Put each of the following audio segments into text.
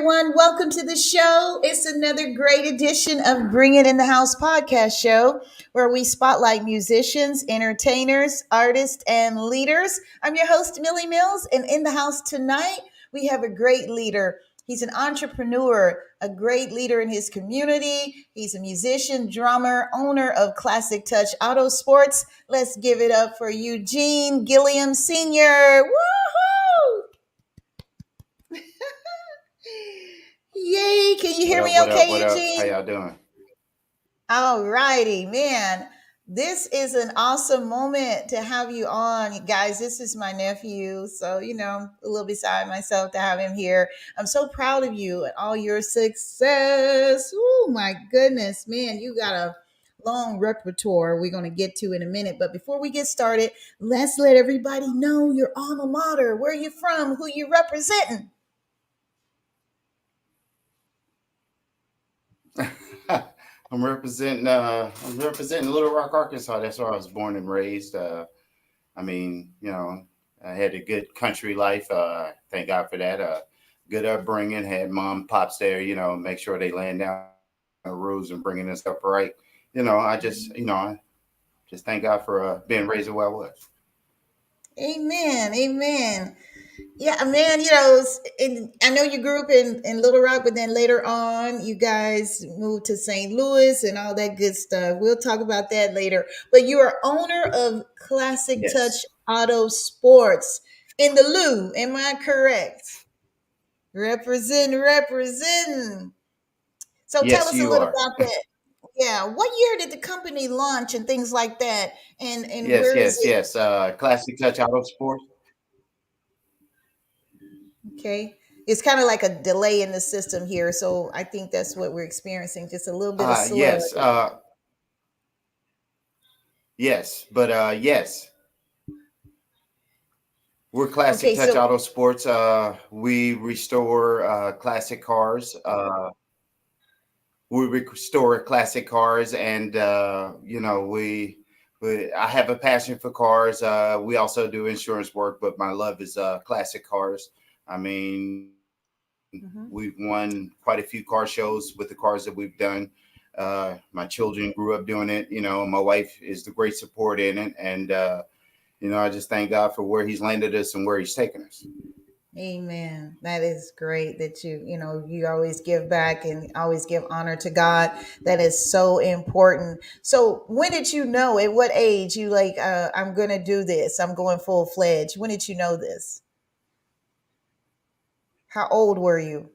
everyone. Welcome to the show. It's another great edition of Bring It in the House podcast show where we spotlight musicians, entertainers, artists, and leaders. I'm your host, Millie Mills, and in the house tonight, we have a great leader. He's an entrepreneur, a great leader in his community. He's a musician, drummer, owner of Classic Touch Auto Sports. Let's give it up for Eugene Gilliam Sr. Woohoo! Yay! Can you What hear up? me What up? okay, What up? How Eugene? y'all doing? All righty, man. This is an awesome moment to have you on. Guys, this is my nephew. So, I'm a little beside myself to have him here. I'm so proud of you and all your success. Oh, my goodness, man. You got a long repertoire we're going to get to in a minute. But before we get started, let's let everybody know your alma mater, where you from, who you representing. I'm representing Little Rock, Arkansas. That's where I was born and raised. I mean, I had a good country life. Thank God for that. Good upbringing. Had mom and pops there. Make sure they laying down the rules and bringing us up right. I just thank God for being raised where I was. Amen. Amen. Yeah, man, I know you grew up in Little Rock, but then later on, you guys moved to St. Louis and all that good stuff. We'll talk about that later. But you are owner of Classic Touch Yes. Auto Sports in the Lou. Am I correct? Representing. So tell Yes, us a you little are. about that. Yeah, what year did the company launch and things like that? And Yes, where is yes, it? yes. Classic Touch Auto Sports. Okay. It's kind of like a delay in the system here. So I think that's what we're experiencing, just a little bit of slow. Yes. Yes. But yes. We're Classic Okay. Touch So, Auto Sports. We restore classic cars. We restore classic cars, and I have a passion for cars. We also do insurance work, but my love is classic cars. I mean, mhm. we've won quite a few car shows with the cars that we've done. My children grew up doing it. My wife is the great support in it, and I just thank God for where He's landed us and where He's taken us. Amen. That is great that you always give back and always give honor to God. That is so important. So when did you know, at what age you like, I'm going to do this? I'm going full fledged. When did you know this? How old were you?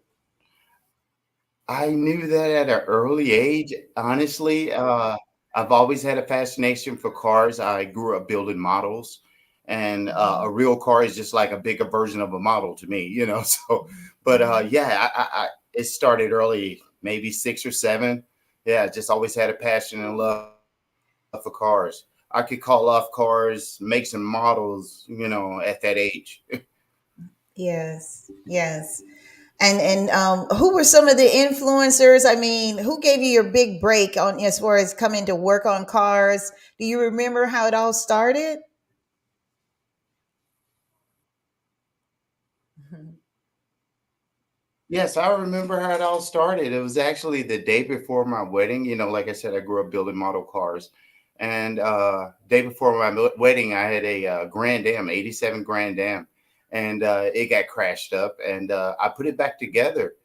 I knew that at an early age. Honestly, I've always had a fascination for cars. I grew up building models, and Mhm. a real car is just like a bigger version of a model to me. So, but Mhm. yeah, it started early, maybe 6 or 7. Yeah, just always had a passion and love for cars. I could call off cars, makes and models, at that age. Yes, yes. And who were some of the influencers? I mean, who gave you your big break on as far as coming to work on cars? Do you remember how it all started? Mhm. Yes, I remember how it all started. It was actually the day before my wedding. Like I said, I grew up building model cars. And day before my wedding, I had a Grand Am, 87 Grand Am, and it got crashed up. And I put it back together,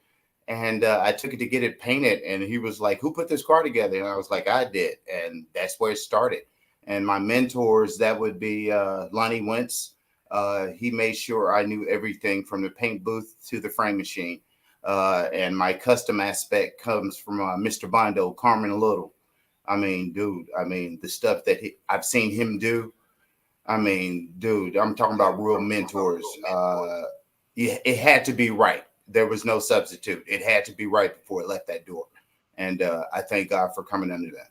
and I took it to get it painted. And he was like, "Who put this car together?" And I was like, "I did." And that's where it started. And my mentors, that would be Lonnie Wentz. He made sure I knew everything from the paint booth to the frame machine. And my custom aspect comes from Mr. Bondo, Carmen Little. I mean, dude, the stuff that I've seen him do. I mean, dude, I'm talking about real mentors. Yeah, it had to be right. There was no substitute. It had to be right before it left that door. And I thank God for coming under that.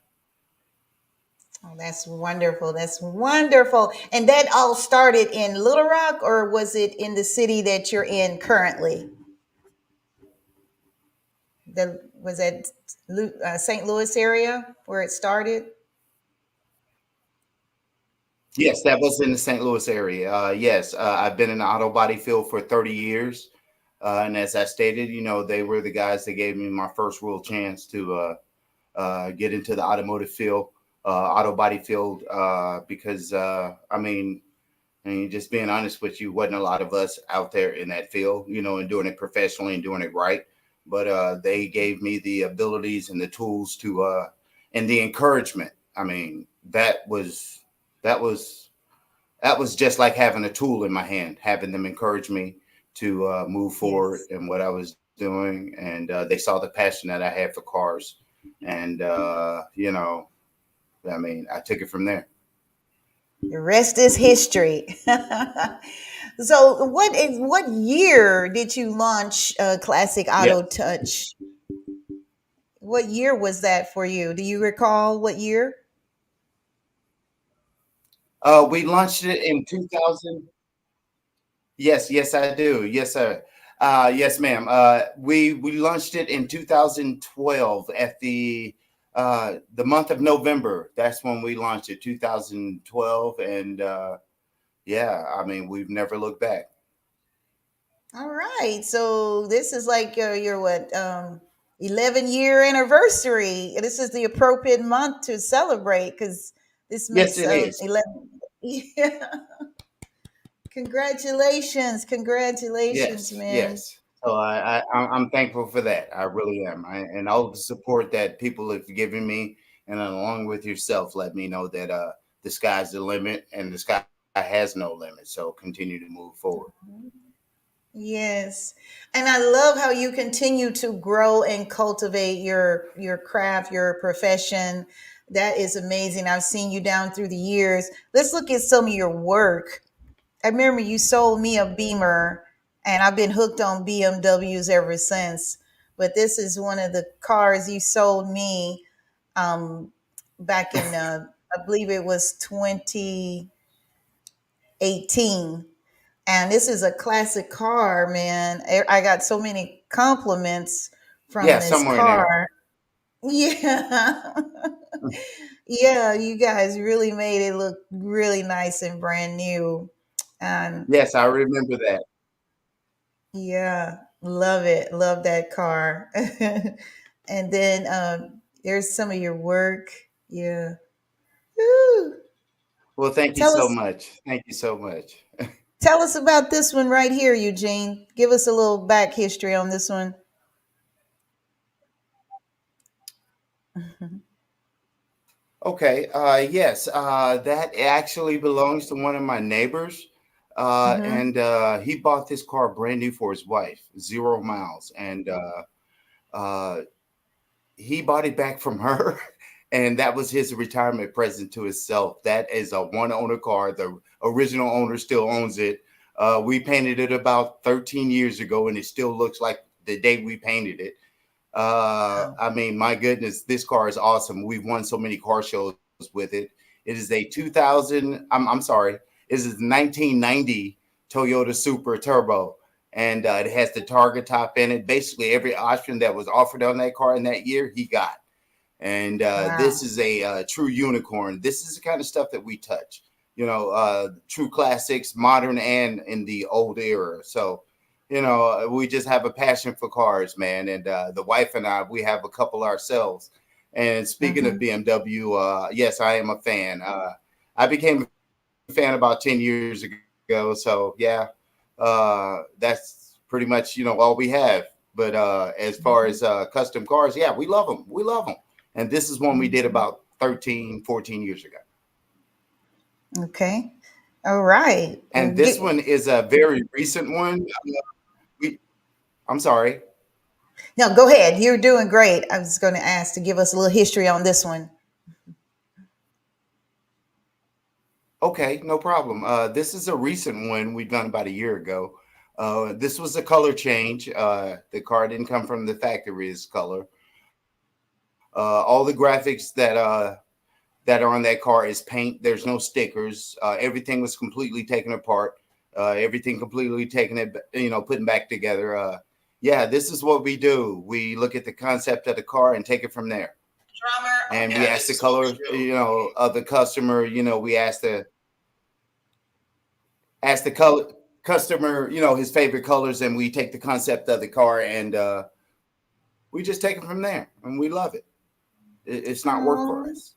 Oh, that's wonderful. That's wonderful. And that all started in Little Rock, or was it in the city that you're in currently? Was that St. Louis area where it started? Yes, that was in the St. Louis area. Yes, I've been in the auto body field for 30 years. And as I stated, they were the guys that gave me my first real chance to get into the automotive field, auto body field, because just being honest with you, wasn't a lot of us out there in that field, and doing it professionally and doing it right. But they gave me the abilities and the tools to, and the encouragement. I mean, that was that was just like having a tool in my hand, having them encourage me to move forward Yes. in what I was doing, and they saw the passion that I had for cars, and I took it from there. The rest is history. So, what year did you launch Classic Yep. Auto Touch? What year was that for you? Do you recall what year? We launched it in 2000. Yes, yes, I do. Yes, sir. Yes, ma'am. We launched it in 2012 at the month of November. That's when we launched it, 2012, and yeah, I mean, we've never looked back. All right. So this is like your what 11-year anniversary. This is the appropriate month to celebrate because this Yes, makes it is. 11. Yeah. Congratulations. Congratulations, Yes, man. yes. So I'm thankful for that. I really am. And all the support that people have given me, and along with yourself, let me know that the sky's the limit, and the sky has no limit. So continue to move forward. Yes. And I love how you continue to grow and cultivate your craft, your profession. That is amazing. I've seen you down through the years. Let's look at some of your work. I remember you sold me a Beamer, and I've been hooked on BMWs ever since. But this is one of the cars you sold me um, back in, I believe it was 2018. And this is a classic car, man. I got so many compliments from Yeah, this somewhere in there. car. Yeah. Yeah, you guys really made it look really nice and brand new. And Yes, I remember that. yeah, love it. Love that car. And then there's some of your work. Yeah. Woo. Well, thank you Tell so us much. Thank you so much. tell us about this one right here, Eugene. Give us a little back history on this one. Okay. Yes. That actually belongs to one of my neighbors. Hmm. And he bought this car brand new for his wife, 0 miles. And uh, he bought it back from her. And that was his retirement present to himself. That is a one owner car. The original owner still owns it. We painted it about 13 years ago, and it still looks like the day we painted it. Wow. I mean, my goodness, this car is awesome. We've won so many car shows with it. It is a 2000. I'm sorry. It is a 1990 Toyota Supra Turbo, and it has the Targa top in it. Basically, every option that was offered on that car in that year, he got. And this Wow. is a true unicorn. This is the kind of stuff that we touch. True classics, modern and in the old era. So we just have a passion for cars, man. And the wife and I, we have a couple ourselves. And speaking of Hmm. BMW, yes, I am a fan. I became a fan about 10 years ago. So yeah, that's pretty much, all we have. But as far as Hmm. custom cars, yeah, we love them. We love them. And this is one we did Hmm. about 13, 14 years ago. Okay. All right. And this one is a very recent one. We, I'm sorry. No, go ahead. You're doing great. I was going to ask to give us a little history on this one. Okay, no problem. This is a recent one we've done about a year ago. This was a color change. The car didn't come from the factory's color. All the graphics that are on that car is paint. There's no stickers. Everything was completely taken apart. Everything completely taken it, putting back together. Yeah, this is what we do. We look at the concept of the car and take it from there. Drummer. And we Yeah, ask this the is what we color, do. of the customer. We ask the color. customer, his favorite colors, and we take the concept of the car and we just take it from there, and we love it. It's not work for Oh, us.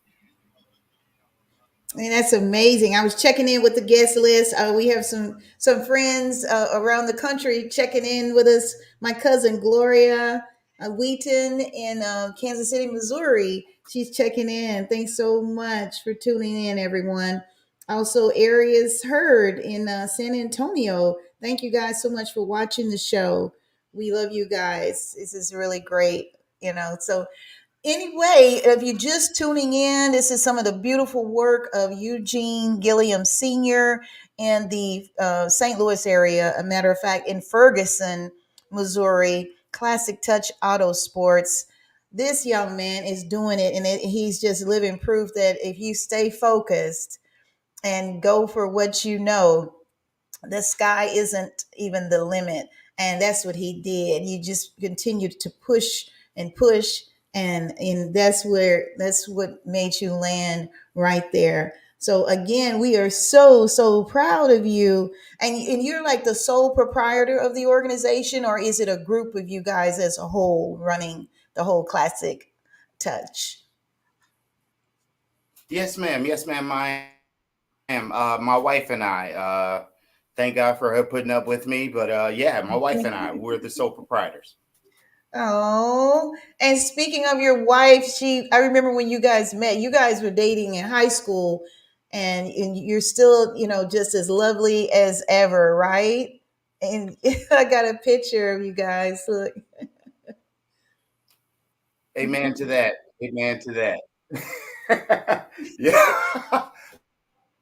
and that's amazing. I was checking in with the guest list. We have some friends around the country checking in with us. My cousin Gloria Wheaton in Kansas City, Missouri. She's checking in. Thanks so much for tuning in, everyone. Also, Arius Heard in San Antonio. Thank you guys so much for watching the show. We love you guys. This is really great. So anyway, if you're just tuning in, this is some of the beautiful work of Eugene Gilliam Sr. in the St. Louis area. A matter of fact, in Ferguson, Missouri, Classic Touch Auto Sports. This young man is doing it, and he's just living proof that if you stay focused and go for what you know, the sky isn't even the limit. And that's what he did. He just continued to push and push, and that's what made you land right there. So again, we are so proud of you. And you're like the sole proprietor of the organization, or is it a group of you guys as a whole running the whole Classic Touch? Yes, ma'am. Yes, ma'am. I am. My wife and I. Thank God for her putting up with me. But yeah, my wife and I, we're the sole proprietors. Oh, and speaking of your wife, I remember when you guys met, you guys were dating in high school, and you're still, just as lovely as ever, right? And I got a picture of you guys. Look. Amen to that. Amen to that. Yeah.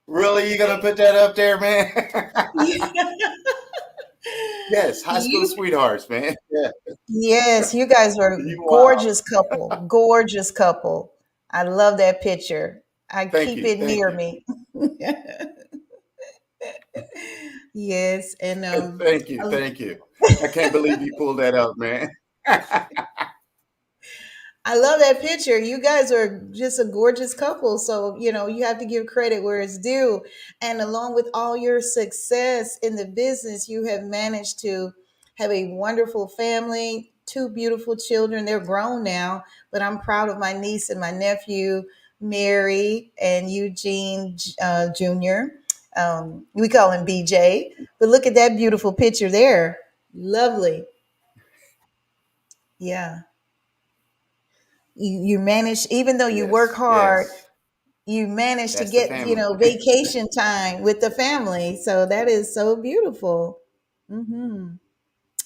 Really, you gonna put that up there, man? Yes, high school You, sweethearts, man. Yeah. yes, you guys were a You wow. gorgeous couple, gorgeous couple. I love that picture. I Thank keep you. it Thank near you. me. Yes, and Thank you. Thank you. I can't believe you pulled that up, man. I love that picture. You guys are just a gorgeous couple. So, you have to give credit where it's due. And along with all your success in the business, you have managed to have a wonderful family, two beautiful children. They're grown now, but I'm proud of my niece and my nephew, Mary and Eugene Jr. We call him BJ. But look at that beautiful picture there. Lovely. Yeah. You manage, even though you work Yes. hard, Yes. you manage to That's the get, family. vacation time with the family. So that is so beautiful. Hmm.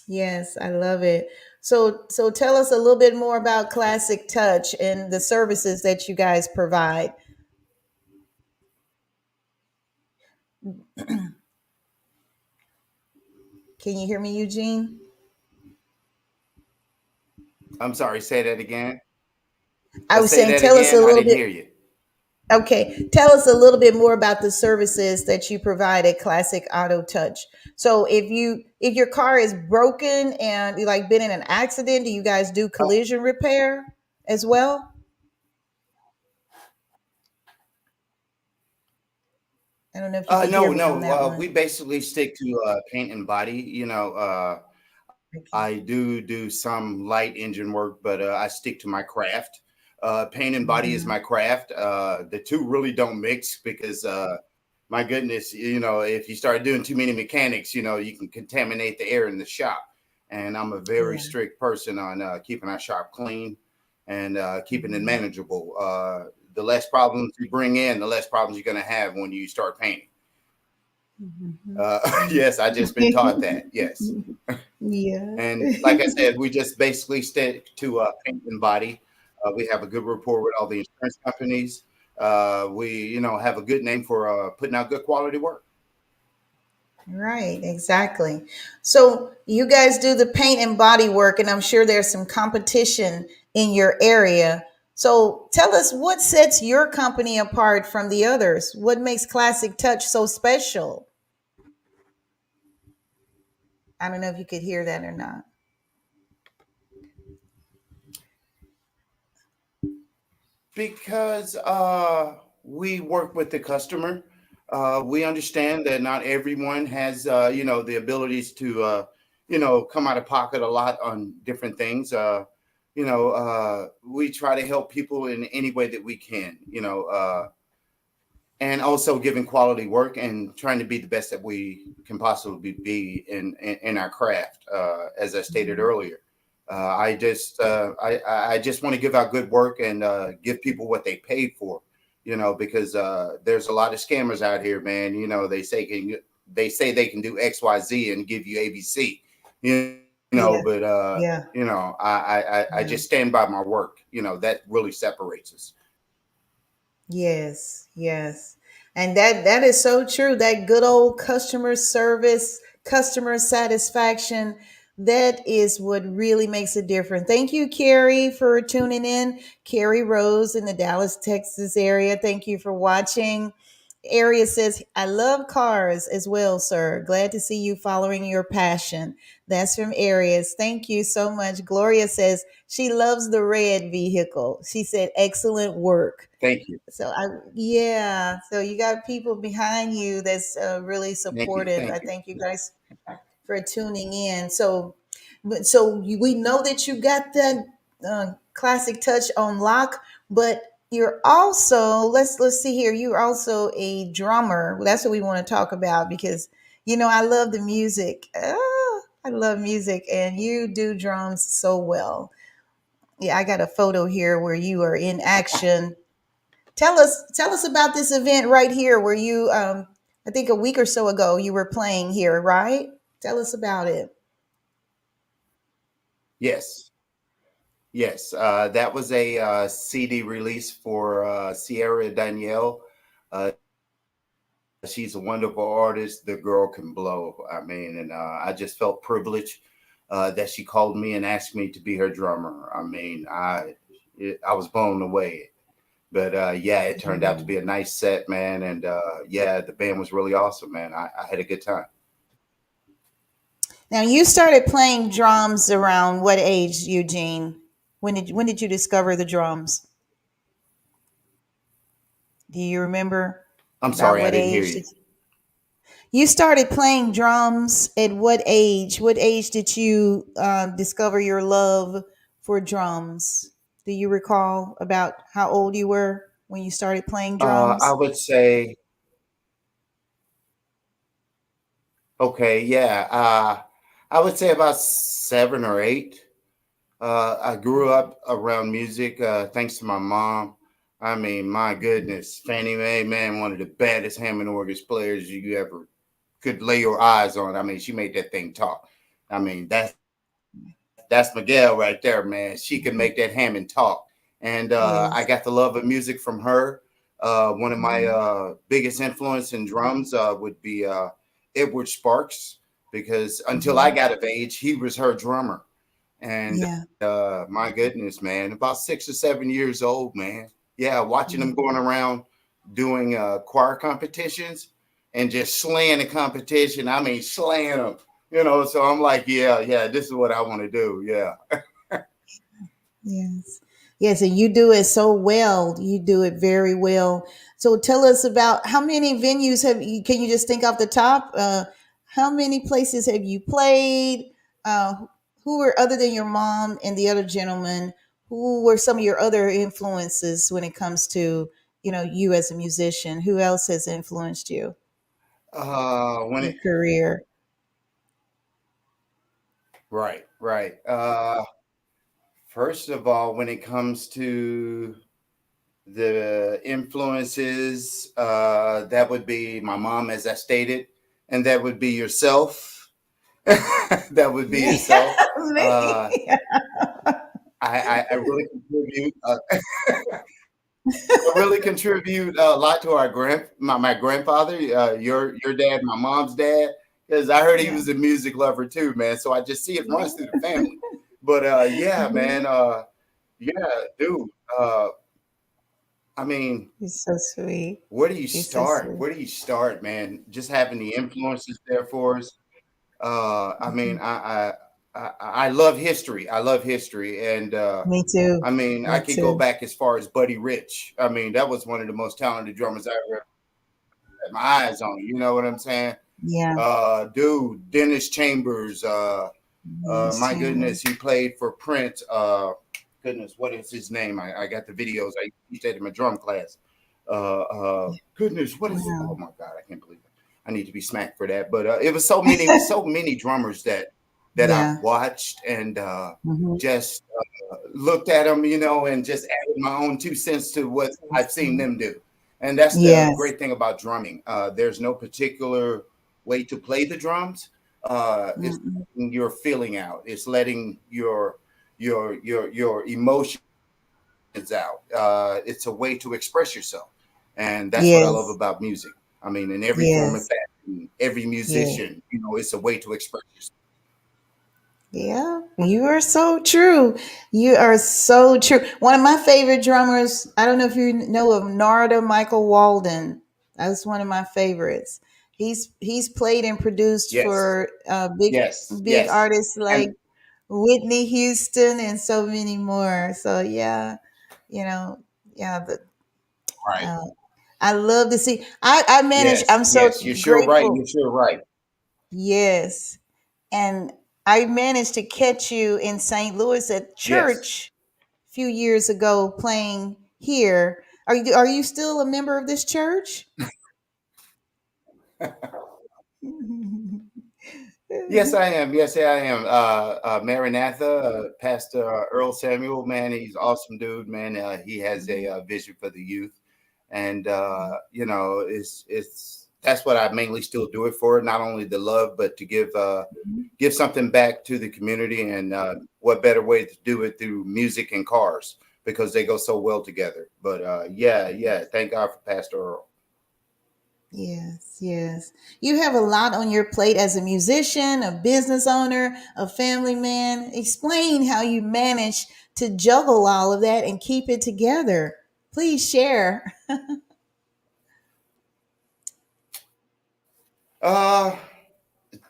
Yes, I love it. So tell us a little bit more about Classic Touch and the services that you guys provide. Can you hear me, Eugene? I'm sorry. Say that again. I was Say saying, that tell us a again. I little didn't bit. hear you. Okay, tell us a little bit more about the services that you provide at Classic Auto Touch. So if your car is broken and you like been in an accident, do you guys do collision repair as well? I don't know if you could hear No, me on no. that We one. basically stick to paint and body. Okay. I do some light engine work, but I stick to my craft. Paint and body is Mhm. my craft. The two really don't mix because, my goodness, if you start doing too many mechanics, you can contaminate the air in the shop. And I'm a very Yeah. strict person on keeping our shop clean and keeping it Mhm. manageable. The less problems you bring in, the less problems you're going to have when you start painting. Mhm. Yes, I just been taught that. Yes. Yeah. And like I said, we just basically stick to paint and body. We have a good rapport with all the insurance companies. We, have a good name for putting out good quality work. Right, exactly. So you guys do the paint and body work, and I'm sure there's some competition in your area. So tell us what sets your company apart from the others? What makes Classic Touch so special? I don't know if you could hear that or not. Because we work with the customer. We understand that not everyone has, the abilities to, come out of pocket a lot on different things. We try to help people in any way that we can, and also giving quality work and trying to be the best that we can possibly be in our craft. As I stated Mhm. earlier, I just want to give out good work and give people what they paid for. Because there's a lot of scammers out here, man. They say they can do XYZ and give you ABC. Yeah, But yeah, I yeah. just stand by my work. That really separates us. Yes, yes. And that is so true. That good old customer service, customer satisfaction, that is what really makes a difference. Thank you, Carrie, for tuning in. Carrie Rose in the Dallas, Texas area. Thank you for watching. Area says, I love cars as well, sir. Glad to see you following your passion. That's from Arias. Thank you so much. Gloria says she loves the red vehicle. She said, excellent work. Thank you. So yeah, so you got people behind you that's really Thank you. supportive. I Thank you. thank you guys for tuning in. We know that you got that classic touch on lock, but you're also, let's see here. You're also a drummer. That's what we want to talk about because I love the music. I love music, and you do drums so well. Yeah, I got a photo here where you are in action. Tell us about this event right here where you I think a week or so ago you were playing here, right? Tell us about it. Yes. Yes, that was a CD release for Sierra Danielle. Uh, she's a wonderful artist. The girl can blow. I mean, and I just felt privileged that she called me and asked me to be her drummer. I mean, I was blown away. But yeah, it turned out to Mhm. be a nice set, man. And yeah, the band was really awesome, man. I had a good time. Now you started playing drums around what age, Eugene? When did you discover the drums? Do you remember I'm about sorry, I what didn't hear age you. did you started playing drums at what age? What age did you discover your love for drums? Do you recall about how old you were when you started playing I drums? would say, okay, yeah. I would say about 7 or 8. I grew up around music thanks to my mom. I mean, my goodness, Fannie Mae, man, one of the baddest Hammond organ players you ever could lay your eyes on. I mean, she made that thing talk. I mean, that's Miguel right there, man. She can make that Hammond talk. And I Yes. got the love of music from her. One of my Mhm. biggest influence in drums would be Edward Sparks, because until I Mhm. got of age, he was her drummer. And Yeah. my goodness, man, about 6 or 7 years old, man. Yeah, watching them Mhm. going around doing choir competitions and just slaying the competition. I mean, slaying them. So I'm like, yeah, yeah, this is what I want to do. Yeah. Yes. Yes, and you do it so well. You do it very well. So tell us about how many venues have you, can you just think off the top? How many places have you played? Uh, who were, other than your mom and the other gentleman, who were some of your other influences when it comes to, you as a musician? Who else has influenced you When in your it career? Right, right. First of all, when it comes to the influences, that would be my mom, as I stated, and that would be yourself. That would be yourself. Uh, Me. I really contribute. I really contribute a lot to my grandfather, your dad, my mom's dad, because I heard he Yeah. was a music lover too, man. So I just see it runs through the family. But yeah, man, Mhm. yeah, dude. Uh, I mean, You're so sweet. where do you You're so start? sweet. Where do you start, man? Just having the influences there for us. I mean, Mhm. I love history. I love history, and Me too. I mean, I Me could go too. back as far as Buddy Rich. I mean, that was one of the most talented drummers I ever. had my eyes on. You know what I'm saying? Yeah. Dude, Dennis Chambers. Yes, My Chamber. goodness, he played for Prince. Goodness, what is his name? I got the videos. I used to take him a drum class. Goodness, what is? Oh Wow. my God, I can't believe it. I need to be smacked for that. But it was so many drummers that I've Yeah. watched and Hmm. just looked at them, and just added my own 2 cents to what I've seen them do. And that's the Yes. great thing about drumming. There's no particular way to play the drums. It's Mm-mm. letting your feeling out. It's letting your emotions out. It's a way to express yourself, and that's what I love Yes. about music. I mean, in every form and Yes. fashion, every Yeah. musician, it's a way to express yourself. Yeah, you are so true. You are so true. One of my favorite drummers, I don't know if you know of Narada Michael Walden. That's one of my favorites. He's played and produced Yes, for yes, big yes, artists like and Whitney Houston and so many more. So yeah, you know, yeah, right. uh, I love to see. I manage. Yes, I'm so yes, you're sure right. grateful. You're sure right. Yes, and I managed to catch you in St. Louis at Yes. church a few years ago playing here. Are you still a member of this church? Yes, I am. Yes, I am. Maranatha, Pastor Earl Samuel, man, he's an awesome dude, man. He has a vision for the youth, and it's that's what I mainly still do it for. Not only the love, but to give something back to the community. And what better way to do it through music and cars because they go so well together. But yeah, yeah. Thank God for Pastor Earl. Yes, yes. You have a lot on your plate as a musician, a business owner, a family man. Explain how you manage to juggle all of that and keep it together. Please share. Uh,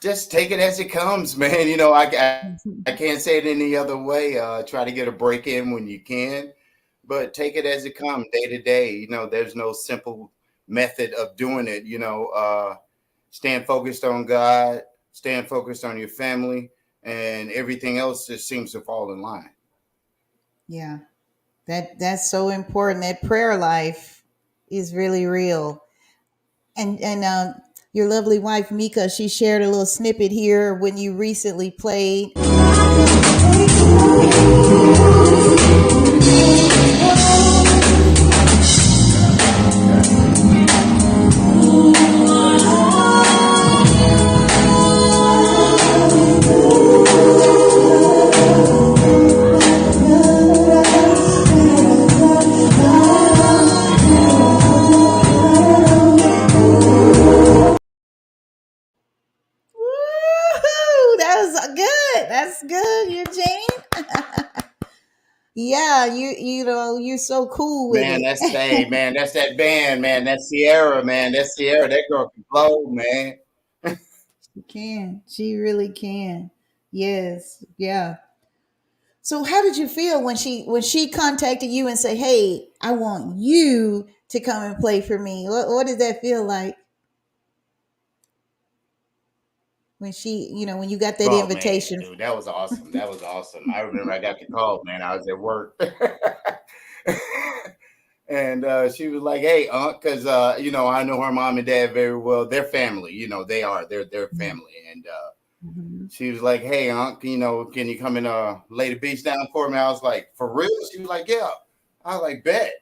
just take it as it comes, man. I can't say it any other way. Try to get a break in when you can, but take it as it comes, day to day. There's no simple method of doing it. Staying focused on God, staying focused on your family, and everything else just seems to fall in line. Yeah. That's so important. That prayer life is really real. And your lovely wife Mika, she shared a little snippet here when you recently played. Woohoo! That was good. That's good, Eugene. Yeah, you're so cool with Man, it. that's that band, man. That's Sierra, man. That's Sierra. That girl can blow, man. She can. She really can. Yes. Yeah. So how did you feel when she contacted you and said, "Hey, I want you to come and play for me"? What did that feel like when when you got that Oh man, invitation? dude, that was awesome. That was awesome. I remember I got the call, man. I was at work. And she was like, "Hey, Unc, because I know her mom and dad very well. They're family. They're family." And Mhm. she was like, "Hey, Unc, can you come and lay the beach down for me?" I was like, "For real?" She was like, "Yeah." I was like, "Bet."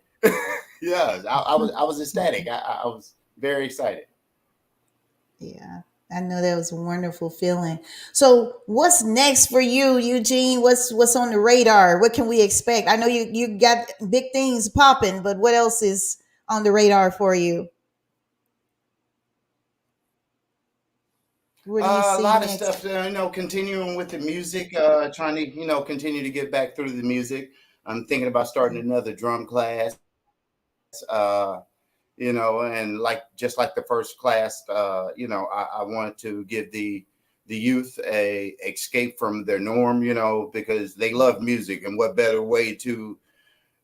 Yeah, I was ecstatic. I was very excited. Yeah, I know that was a wonderful feeling. So, what's next for you, Eugene? What's on the radar? What can we expect? I know you got big things popping, but what else is on the radar for you? What do you A see lot of next? stuff, continuing with the music, trying to, continue to get back through the music. I'm thinking about starting another drum class. Uh, and just like the first class, I wanted to give the youth a escape from their norm, because they love music, and what better way to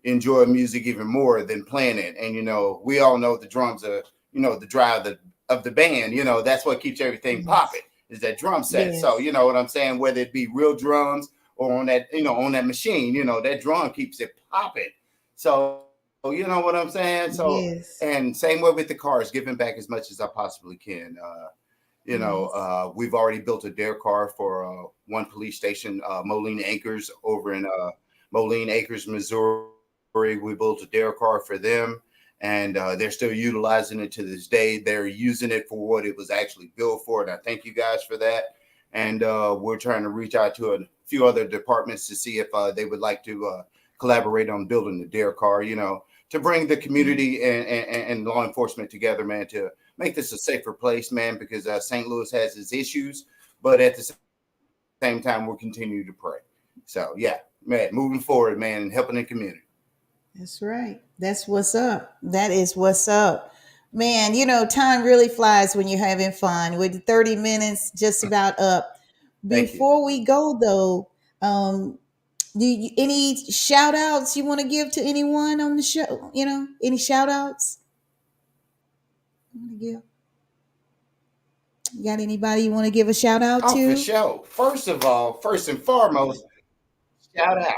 enjoy music even more than playing it. And we all know the drums are the drive of the band. That's what keeps everything popping Yes. is that drum set. So Yes. you know what I'm saying. Whether it be real drums or on that on that machine, that drum keeps it popping. So you know what I'm saying. So Yes. and same way with the cars, giving back as much as I possibly can. Yes. We've already built a dare car for one police station, Moline Acres, over in Moline Acres, Missouri. We built a dare car for them, and they're still utilizing it to this day. They're using it for what it was actually built for, and I thank you guys for that. And we're trying to reach out to a few other departments to see if they would like to collaborate on building the dare car. To bring the Yeah. community and law enforcement together, man, to make this a safer place, man, because St. Louis has its issues, but at the same time, we'll continue to pray. So, yeah, man, moving forward, man, and helping the community. That's right. That's what's up. That is what's up. Man, time really flies when you're having fun. With 30 minutes just about up. Thank you. Before we go though, any shout outs you want to give to anyone on the show? Any shout outs you want to give? You got anybody you want to give a shout out Oh, for to? sure. First of all, first and foremost, shout out.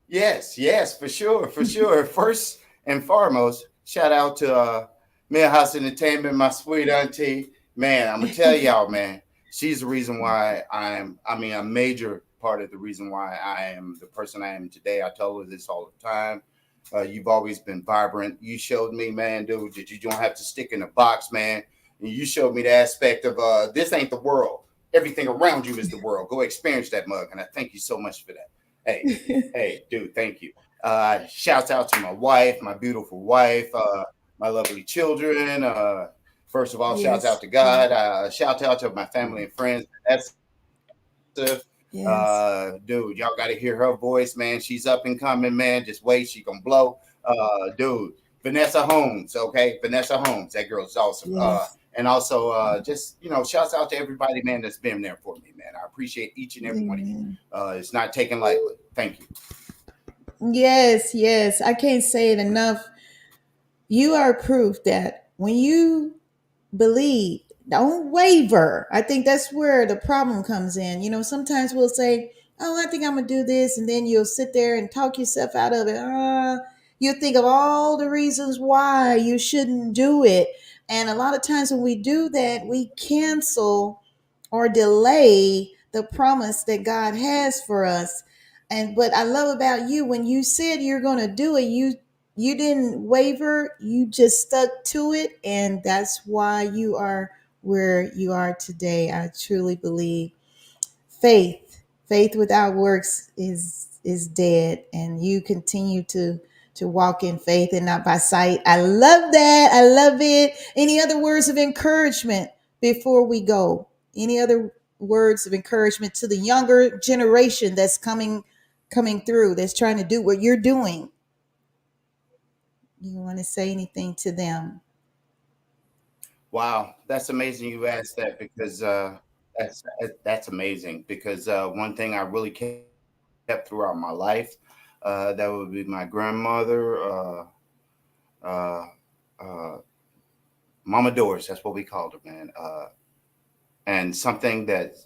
Yes, yes, for sure, for sure. First and foremost, shout out to Millhouse Entertainment, my sweet auntie. Man, I'm gonna tell y'all, man, she's the reason why a major part of the reason why I am the person I am today. I tell her this all the time. You've always been vibrant. You showed me, man, dude, that you don't have to stick in a box, man. And you showed me the aspect of this ain't the world. Everything around you is the world. Go experience that mug, and I thank you so much for that. Hey, hey, dude, thank you. Shouts out to my wife, my beautiful wife, my lovely children. First of all, shouts out Yes. to God. Shout out to my family and friends. That's Yes. dude, y'all got to hear her voice, man. She's up and coming, man. Just wait, she gonna blow. Dude, Vanessa Holmes, okay, Vanessa Holmes. That girl's awesome. Yes. And also, just shouts out to everybody, man, that's been there for me, man. I appreciate each and every one of you. Amen. It's not taken lightly. Thank you. Yes, yes. I can't say it enough. You are proof that when you believe, don't waver. I think that's where the problem comes in. Sometimes we'll say, "Oh, I think I'm gonna do this," and then you'll sit there and talk yourself out of it. You think of all the reasons why you shouldn't do it, and a lot of times when we do that, we cancel or delay the promise that God has for us. And what I love about you, when you said you're going to do it, you didn't waver, you just stuck to it, and that's why you are where you are today. I truly believe faith without works is dead, and you continue to walk in faith and not by sight. I love that. I love it. Any other words of encouragement before we go? Any other words of encouragement to the younger generation that's coming through, that's trying to do what you're doing? You want to say anything to them? Wow, that's amazing. You asked that because that's amazing. Because one thing I really kept throughout my life, that would be my grandmother, uh, uh, Mama Doris. That's what we called her, man. And something that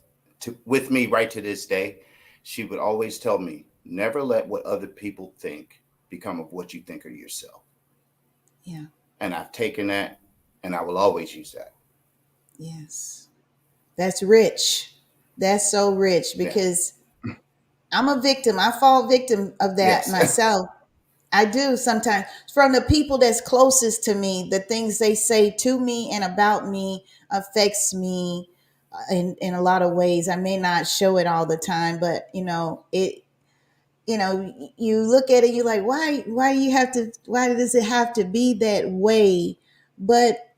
with me right to this day, she would always tell me, never let what other people think become of what you think of yourself. Yeah. And I've taken that, and I will always use that. Yes. That's rich. That's so rich Yeah. because I'm a victim. I fall victim of that Yes. myself. I do sometimes. From the people that's closest to me, the things they say to me and about me affects me in a lot of ways. I may not show it all the time, but you look at it, you're like, why does it have to be that way? But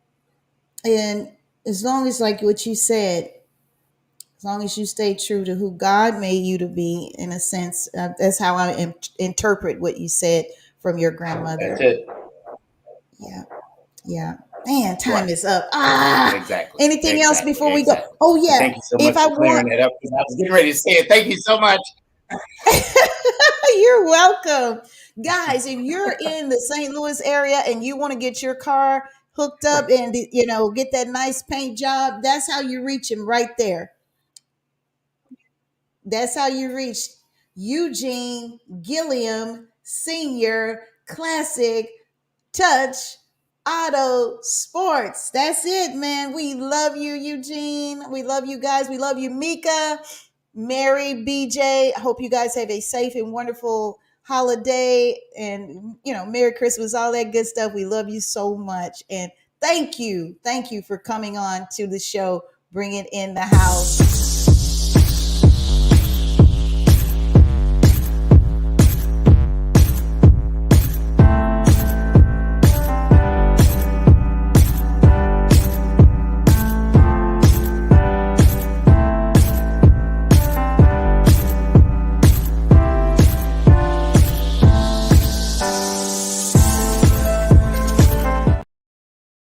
and as long as, like what you said, as long as you stay true to who God made you to be, in a sense, that's how I interpret what you said from your That's grandmother. it. Yeah, yeah. Man, time Right. is up. Exactly. Anything else Exactly. before we go? Exactly. Oh And yeah. thank you so If much I for want, clearing that up because I was getting ready to say it. Thank you so much. you're welcome, guys. If you're in the St. Louis area and you want to get your car hooked up and get that nice paint job. That's how you reach him right there. That's how you reach Eugene Gilliam Senior Classic Touch Auto Sports. That's it, man. We love you, Eugene. We love you guys. We love you, Mika, Mary, BJ. I hope you guys have a safe and wonderful holiday and, Merry Christmas, all that good stuff. We love you so much. And thank you. Thank you for coming on to the show, Bring It in the House.